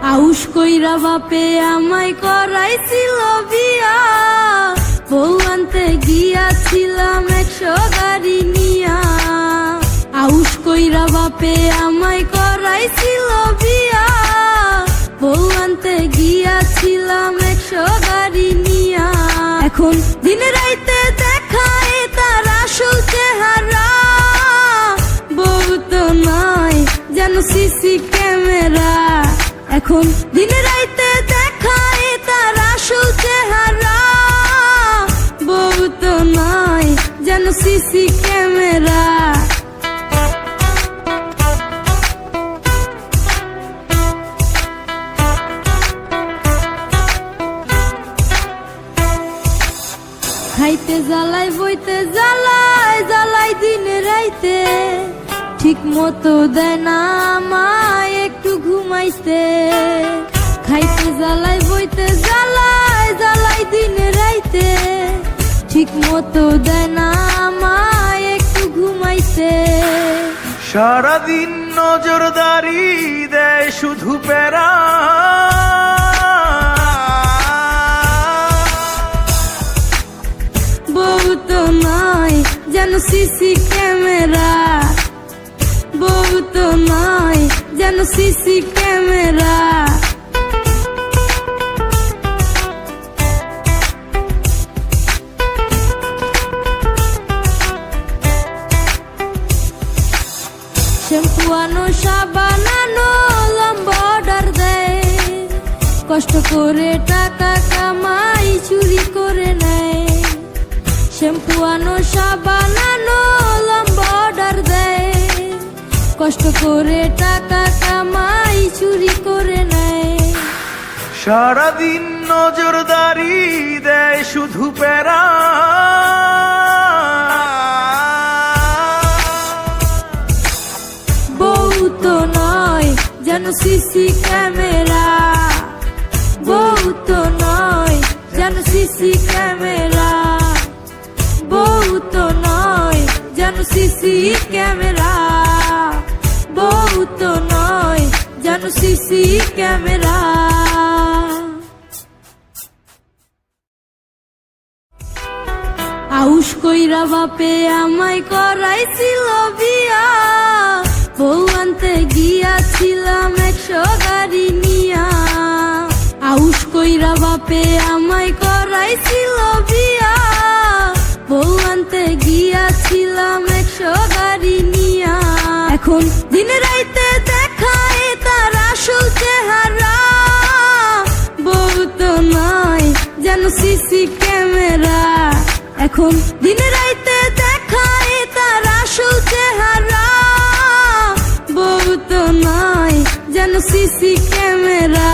আউশ কইরা বাপে আমায় করাইছিল বিয়া, বউ আনতে গিয়াছিলাম 100 গাড়ি নিয়া। আউশ কইরা বাপে আমায় করাইছিল বিয়া, বউ আনতে গিয়াছিলাম 100 গাড়ি নিয়া। এখন দিন রাইতে দেখায় তার আসল চেহারা, বউ তো নয় যেন সিসি ক্যামেরা। এখন দিন রাইতে দেখায় তার আসল চেহারা, বউ তো নয় যেন সিসি ক্যামেরা। খাইতে জ্বালাই বইতে জ্বালায় জ্বালাই দিনে রাইতে, ঠিক মতো দেয় না আমায় একটু ঘুমাইতে। খাইতে জ্বালাই বইতে জ্বালায় জ্বালাই দিনে রাইতে, ঠিক মতো দেয় না আমায় একটু ঘুমাইতে। সারাদিন নজরদারি দেয় শুধু প্যারা, বউ তো নয় যেন সিসি ক্যামেরা, বউ তো নয় যেন সিসি ক্যামেরা। শ্যাম্পু আনো সাবান আনো লম্বা অর্ডার দেয়, কষ্ট করে টাকা কামাই চুরি করে নেয়। শ্যাম্পু আনো সাবান আনো লম্বা অর্ডার দেয়, কষ্ট করে টাকা কামাই চুরি করে নেয়। সারাদিন নজরদারি দেয় শুধু প্যারা, বউ তো নয় যেন সিসি ক্যামেরা, বউ তো নয় যেন সিসি ক্যামেরা, বউ তো নয় যেন সিসি ক্যামেরা, বউ তো নয় যেন সিসি ক্যামেরা। আউশ কইরা বাপে আমায় করাইছিল বিয়া, বউ আনতে গিয়াছিলাম 100 গাড়ি নিয়া। আউশ কইরা বাপে আমায় করাইছিল বিয়া, বউ আনতে গিয়াছিলাম 100 গাড়ি নিয়া। এখন দিন রাইতে দেখায় তার আসল চেহারা, বউ তো নয় যেন সিসি ক্যামেরা। এখন দিন রাইতে দেখায় তার আসল চেহারা, বউ তো নয় যেন সিসি ক্যামেরা।